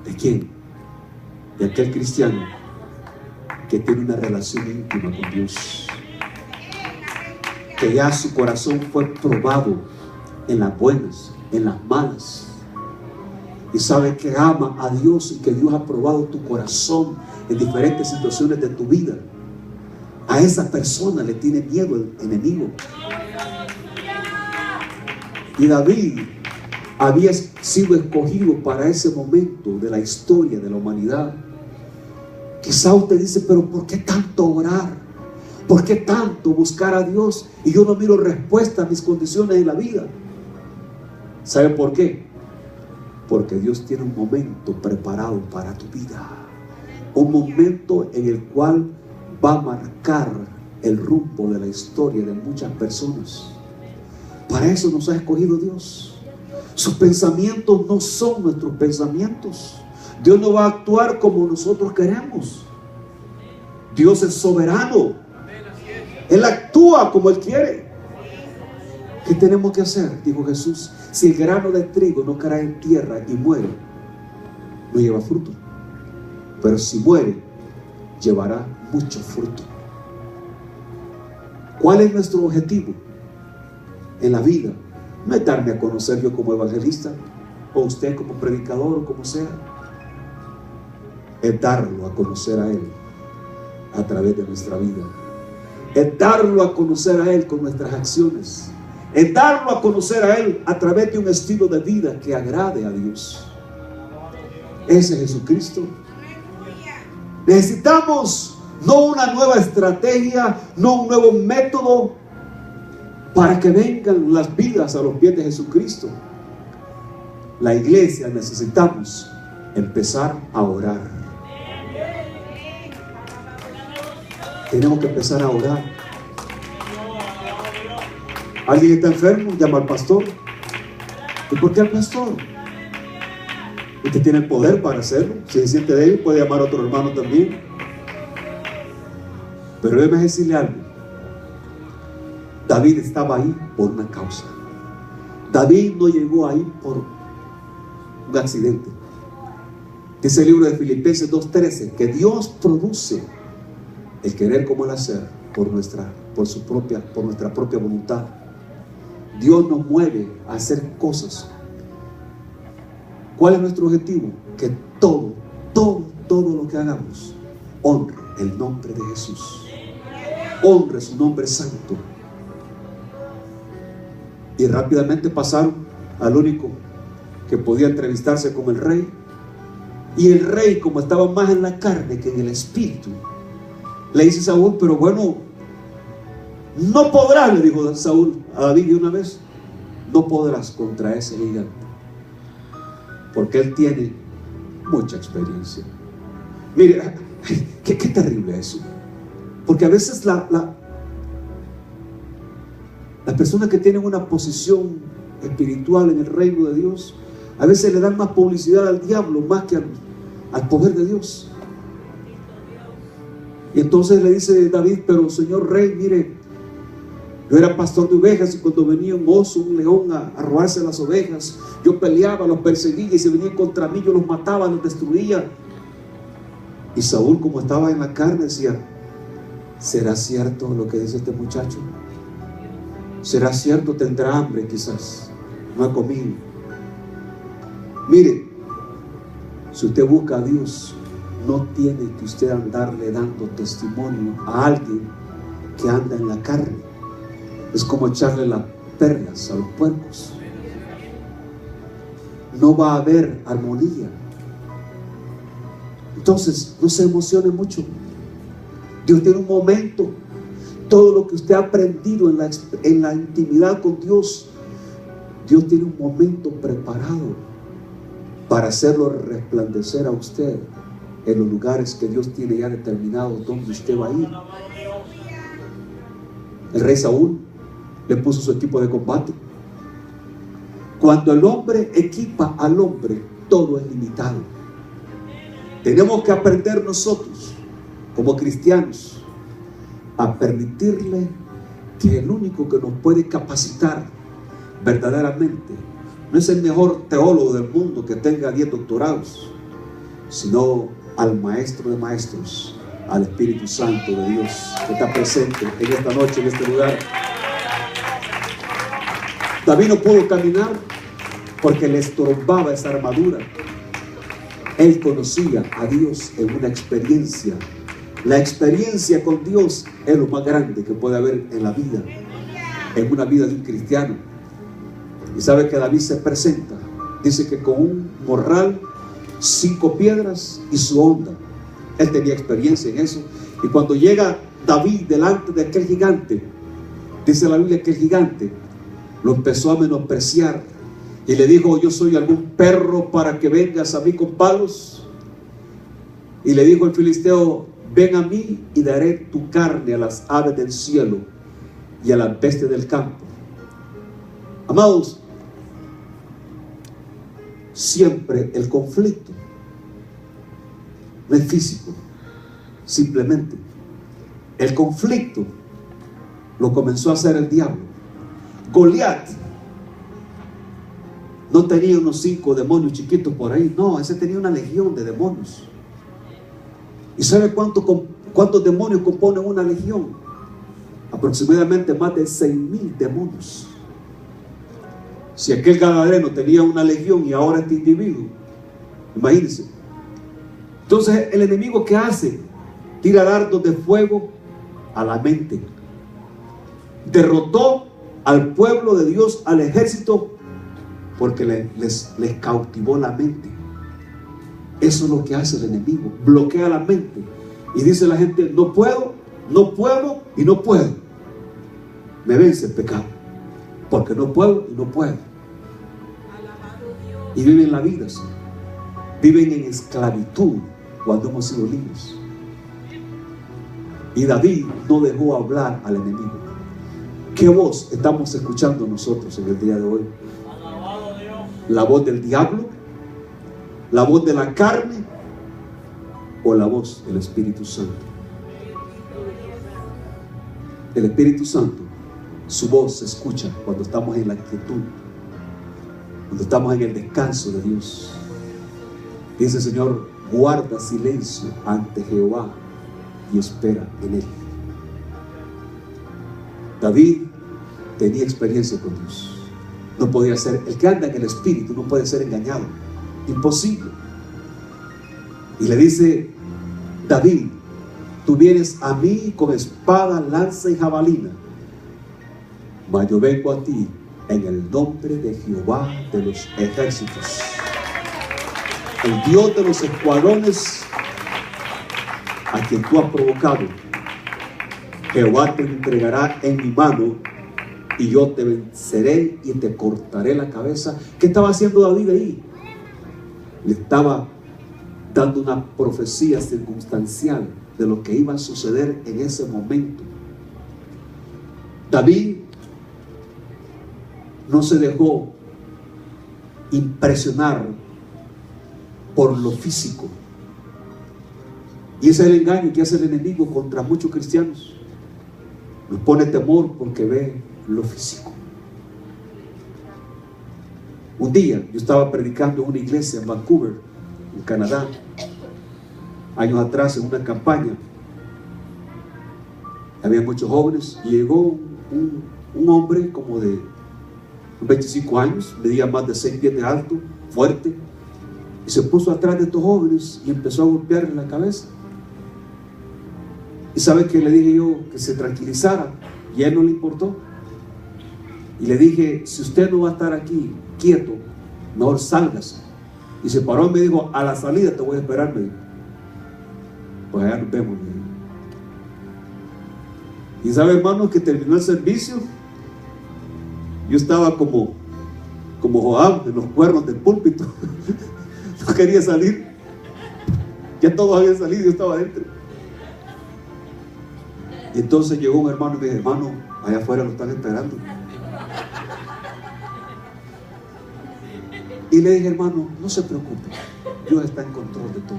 ¿De quién? De aquel cristiano que tiene una relación íntima con Dios, que ya su corazón fue probado en las buenas, en las malas, y sabe que ama a Dios y que Dios ha probado tu corazón en diferentes situaciones de tu vida. A esa persona le tiene miedo el enemigo. Y David había sido escogido para ese momento de la historia de la humanidad. Quizá usted dice, pero ¿por qué tanto orar? ¿Por qué tanto buscar a Dios? Y yo no miro respuesta a mis condiciones en la vida. ¿Sabe por qué? Porque Dios tiene un momento preparado para tu vida. Un momento en el cual va a marcar el rumbo de la historia de muchas personas. Para eso nos ha escogido Dios. Sus pensamientos no son nuestros pensamientos. Dios no va a actuar como nosotros queremos. Dios es soberano. Él actúa como Él quiere. ¿Qué tenemos que hacer? Dijo Jesús. Si el grano de trigo no cae en tierra y muere, no lleva fruto. Pero si muere, llevará mucho fruto. ¿Cuál es nuestro objetivo en la vida? No es darme a conocer yo como evangelista, o usted como predicador, o como sea. Es darlo a conocer a Él a través de nuestra vida. Es darlo a conocer a Él con nuestras acciones. Es darlo a conocer a Él a través de un estilo de vida que agrade a Dios. Ese es Jesucristo. Necesitamos no una nueva estrategia, no un nuevo método para que vengan las vidas a los pies de Jesucristo. La iglesia necesitamos empezar a orar. Tenemos que empezar a orar. ¿Alguien está enfermo? Llama al pastor. ¿Y por qué al pastor? Usted tiene el poder para hacerlo. Si se siente débil, puede llamar a otro hermano también. Pero déjeme decirle algo. David estaba ahí por una causa. David no llegó ahí por un accidente. Dice el libro de Filipenses 2:13 que Dios produce el querer como el hacer por nuestra propia voluntad. Dios nos mueve a hacer cosas. ¿Cuál es nuestro objetivo? Que todo lo que hagamos honre el nombre de Jesús, honre su nombre santo. Y rápidamente pasaron al único que podía entrevistarse con el rey. Y el rey, como estaba más en la carne que en el espíritu, le dice Saúl, pero bueno, no podrás, le dijo Saúl a David de una vez, no podrás contra ese gigante, porque él tiene mucha experiencia. Mire, qué terrible eso. Porque a veces las personas que tienen una posición espiritual en el reino de Dios, a veces le dan más publicidad al diablo más que al poder de Dios. Y entonces le dice David, pero señor rey, mire, yo era pastor de ovejas y cuando venía un oso, un león a robarse las ovejas, yo peleaba, los perseguía y si venían contra mí yo los mataba, los destruía. Y Saúl, como estaba en la carne, decía, ¿será cierto lo que dice este muchacho? ¿Será cierto? Tendrá hambre quizás, no ha comido. Mire, si usted busca a Dios, no tiene que usted andarle dando testimonio a alguien que anda en la carne. Es como echarle las perlas a los puercos. No va a haber armonía. Entonces, no se emocione mucho. Dios tiene un momento. Todo lo que usted ha aprendido en la intimidad con Dios, Dios tiene un momento preparado para hacerlo resplandecer a usted en los lugares que Dios tiene ya determinados donde usted va a ir. El rey Saúl le puso su equipo de combate. Cuando el hombre equipa al hombre, todo es limitado. Tenemos que aprender nosotros, como cristianos, a permitirle que el único que nos puede capacitar verdaderamente no es el mejor teólogo del mundo que tenga 10 doctorados. sino al Maestro de Maestros, al Espíritu Santo de Dios, que está presente en esta noche, en este lugar. David no pudo caminar porque le estorbaba esa armadura. Él conocía a Dios en una experiencia. La experiencia con Dios es lo más grande que puede haber en la vida, en una vida de un cristiano. Y sabe que David se presenta, dice que con un morral, 5 piedras y su honda. Él tenía experiencia en eso. Y cuando llega David delante de aquel gigante, dice la Biblia que el gigante lo empezó a menospreciar y le dijo: yo soy algún perro para que vengas a mí con palos. Y le dijo el filisteo: ven a mí y daré tu carne a las aves del cielo y a las bestias del campo. Amados, siempre el conflicto no es físico, simplemente el conflicto lo comenzó a hacer el diablo. Goliat no tenía unos 5 demonios chiquitos por ahí, no, ese tenía una legión de demonios. ¿Y sabe cuántos demonios componen una legión? Aproximadamente más de 6,000 demonios. Si aquel gadareno tenía una legión y ahora este individuo, imagínense. Entonces el enemigo, ¿qué hace? Tira dardos de fuego a la mente. Derrotó al pueblo de Dios, al ejército, porque les cautivó la mente. Eso es lo que hace el enemigo, bloquea la mente y dice la gente: no puedo, no puedo y no puedo. Me vence el pecado porque no puedo y no puedo. Y viven la vida así. Viven en esclavitud cuando hemos sido libres. Y David no dejó hablar al enemigo. ¿Qué voz estamos escuchando nosotros en el día de hoy? ¿La voz del diablo? ¿La voz de la carne? ¿O la voz del Espíritu Santo? El Espíritu Santo, su voz se escucha cuando estamos en la quietud, cuando estamos en el descanso de Dios. Dice el Señor: guarda silencio ante Jehová y espera en Él. David tenía experiencia con Dios. No podía ser, el que anda en el Espíritu no puede ser engañado. Imposible. Y le dice David: tú vienes a mí con espada, lanza y jabalina, mas yo vengo a ti en el nombre de Jehová de los ejércitos, el Dios de los escuadrones, a quien tú has provocado. Jehová te entregará en mi mano y yo te venceré y te cortaré la cabeza. ¿Qué estaba haciendo David ahí? Le estaba dando una profecía circunstancial de lo que iba a suceder en ese momento. David no se dejó impresionar por lo físico. Y ese es el engaño que hace el enemigo contra muchos cristianos. Nos pone temor porque ve lo físico. Un día yo estaba predicando en una iglesia en Vancouver, en Canadá, años atrás, en una campaña. Había muchos jóvenes y llegó un hombre como de 25 años, medía más de 6 pies de alto, fuerte, y se puso atrás de estos jóvenes y empezó a golpearle la cabeza. Y sabe que le dije yo que se tranquilizara, y a él no le importó. Y le dije: si usted no va a estar aquí quieto, mejor sálgase. Y se paró y me dijo: a la salida te voy a esperar. Me dijo: pues allá nos vemos. Y sabe, hermanos, que terminó el servicio. Yo estaba como Joab en los cuernos del púlpito. No quería salir. Ya todos habían salido, yo estaba adentro. Y entonces llegó un hermano y me dijo: hermano, allá afuera lo están esperando. Y le dije: hermano, no se preocupe, Dios está en control de todo.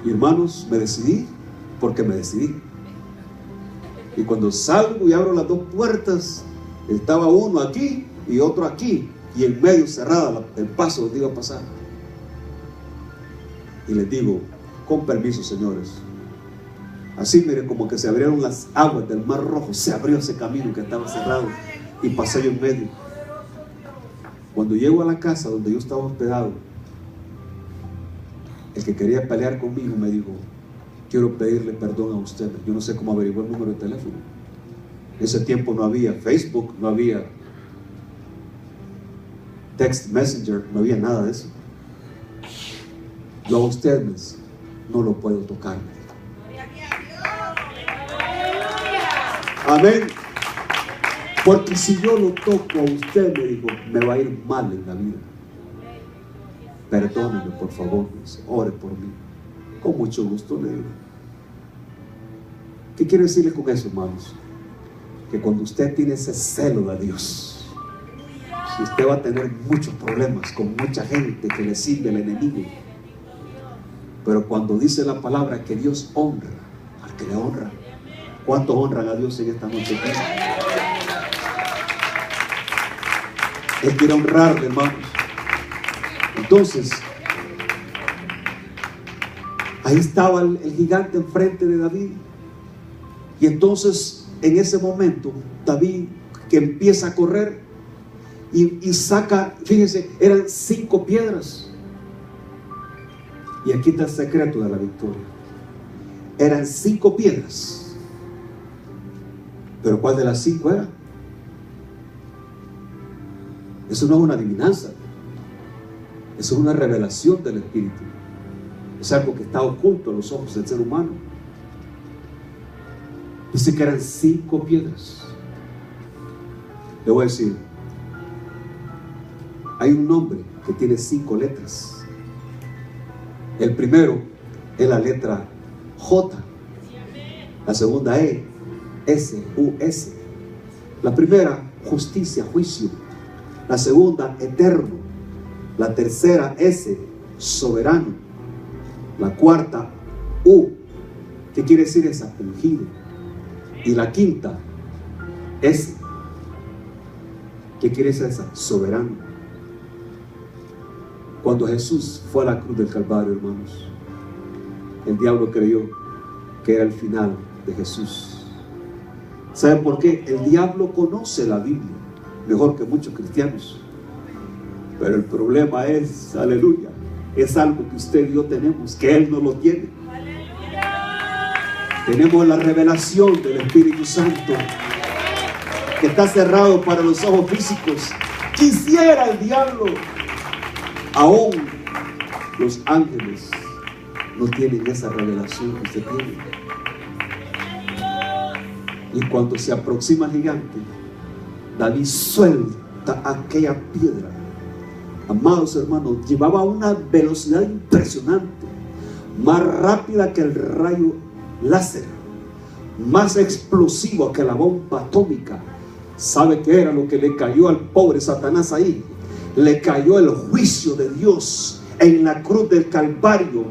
Y hermanos, me decidí porque me decidí. Y cuando salgo y abro las 2 puertas, estaba uno aquí y otro aquí, y en medio cerrada el paso donde iba a pasar. Y les digo, con permiso, señores. Así, mire, como que se abrieron las aguas del Mar Rojo, se abrió ese camino que estaba cerrado y pasé yo en medio. Cuando llego a la casa donde yo estaba hospedado, el que quería pelear conmigo me dijo, quiero pedirle perdón a usted. Yo no sé cómo averiguó el número de teléfono. En ese tiempo no había Facebook, no había text messenger, no había nada de eso. Yo a ustedes no lo puedo tocar. Amén. Porque si yo lo toco a usted, me dijo, me va a ir mal en la vida. Perdóneme, por favor, ore por mí. Con mucho gusto le digo. ¿Qué quiero decirle con eso, hermanos? Que cuando usted tiene ese celo de Dios, usted va a tener muchos problemas con mucha gente que le sirve al enemigo. Pero cuando dice la palabra que Dios honra al que le honra, ¿cuántos honran a Dios en esta noche? Él quiere honrarle, hermanos. Entonces, ahí estaba el gigante enfrente de David. Y entonces, en ese momento, David, que empieza a correr y saca, fíjense, eran 5 piedras. Y aquí está el secreto de la victoria. Eran 5 piedras. Pero ¿cuál de las 5 era? Eso no es una adivinanza. Eso es una revelación del Espíritu. Es algo que está oculto a los ojos del ser humano. Dice que eran 5 piedras. Le voy a decir, hay un nombre que tiene 5 letras. El primero es la letra J. La segunda E, S, U, S. La primera, justicia, juicio. La segunda, eterno. La tercera, S, soberano. La cuarta, U. ¿Qué quiere decir esa? Ungido. Y la quinta, S. ¿Qué quiere decir esa? Soberano. Cuando Jesús fue a la cruz del Calvario, hermanos, el diablo creyó que era el final de Jesús. ¿Saben por qué? El diablo conoce la Biblia mejor que muchos cristianos. Pero el problema es, aleluya, es algo que usted y yo tenemos, que Él no lo tiene. Tenemos la revelación del Espíritu Santo, que está cerrado para los ojos físicos. Quisiera el diablo. Aún los ángeles no tienen esa revelación que usted tiene. Y cuando se aproxima el gigante, David suelta aquella piedra. Amados hermanos, llevaba una velocidad impresionante, más rápida que el rayo láser, más explosivo que la bomba atómica. ¿Sabe qué era lo que le cayó al pobre Satanás ahí? Le cayó el juicio de Dios en la cruz del Calvario.